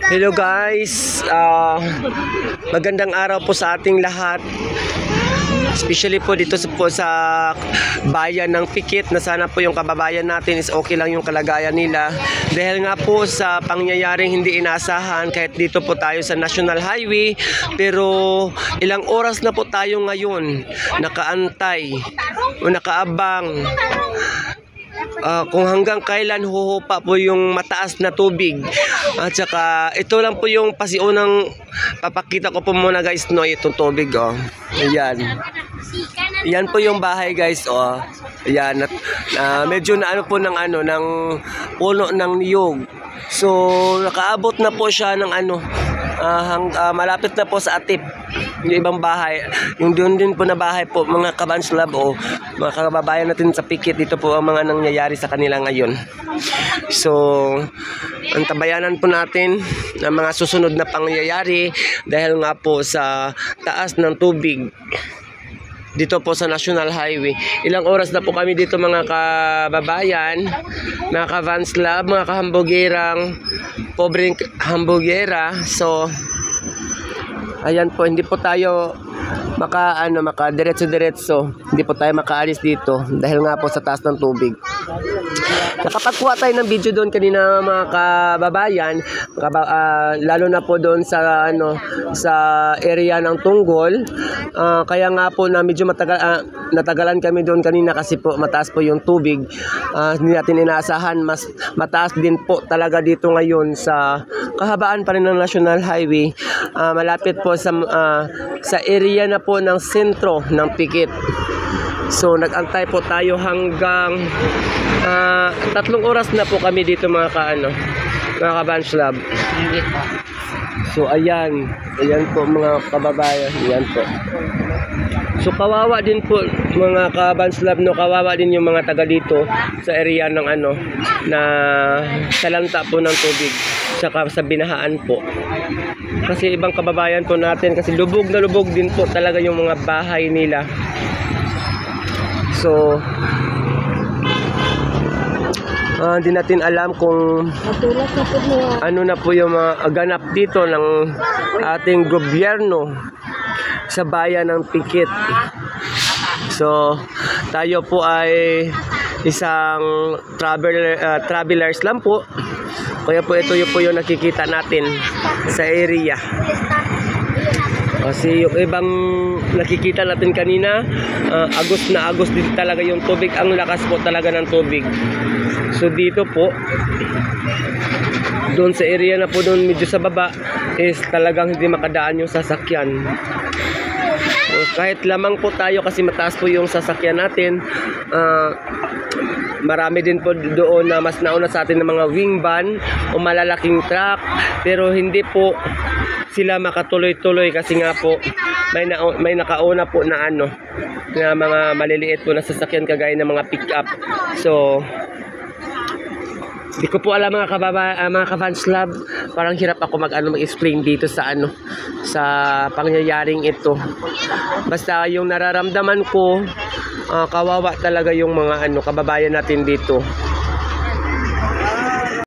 Hello guys, magandang araw po sa ating lahat. Especially po dito sa bayan ng Pikit, na sana po yung kababayan natin is okay lang yung kalagayan nila. Dahil nga po sa pangyayaring hindi inaasahan, kahit dito po tayo sa National Highway, pero ilang oras na po tayo ngayon nakaantay o nakaabang kung hanggang kailan huhupa po yung mataas na tubig. At saka ito lang po yung pasiunang papakita ko po muna guys, no, itong tubig, oh. Ayan. Yan po yung bahay guys, oh. Ayan, medyo na ano po ng puno ng niyog. So nakaabot na po siya ng malapit na po sa Atip yung ibang bahay. Yung doon din po na bahay po, mga kabanslab o mga kababayan natin sa Pikit, dito po ang mga nangyayari sa kanila ngayon. So antabayanan po natin ang mga susunod na pangyayari dahil nga po sa taas ng tubig dito po sa National Highway. Ilang oras na po kami dito mga kababayan, mga kavanslab, mga kahambugerang pobreng hambugera. So ayan po, hindi po tayo maka diretso-diretso. Hindi po tayo makaalis dito dahil nga po sa taas ng tubig. Nakapagkuha tayo ng video doon kanina mga kababayan, lalo na po doon sa sa area ng Tunggol. Kaya nga po na medyo natagalan kami doon kanina kasi po mataas po yung tubig. Hindi natin inaasahan, mas mataas din po talaga dito ngayon sa kahabaan pa rin ng National Highway. Malapit po sa area na po ng sentro ng Pikit. So nag-antay po tayo hanggang 3 oras na po kami dito mga kabanslab. So ayan po mga kababayan, ayan po. So kawawa din po mga kabanslab, no, kawawa din yung mga taga dito sa area ng na salanta po ng tubig saka sa binahaan po. Kasi ibang kababayan po natin, kasi lubog na lubog din po talaga yung mga bahay nila. So hindi natin alam kung ano na po yung mga ganap dito ng ating gobyerno sa bayan ng Pikit. So tayo po ay isang travelers lang po, kaya po ito po yung nakikita natin sa area. Kasi yung ibang nakikita natin kanina, agos na agos din talaga yung tubig. Ang lakas po talaga ng tubig. So dito po, doon sa area na po doon medyo sa baba, is talagang hindi makadaan yung sasakyan. So, kahit lamang po tayo kasi mataas po yung sasakyan natin, marami din po doon na mas nauna sa atin ng mga wing van o malalaking truck, pero hindi po sila makatuloy-tuloy kasi nga po may nakauna po na na mga maliliit po na sasakyan kagaya ng mga pick-up. So hindi ko po alam mga kavanslab, parang hirap ako mag-explain dito sa sa pangyayaring ito. Basta yung nararamdaman ko, kawawa talaga yung mga kababayan natin dito.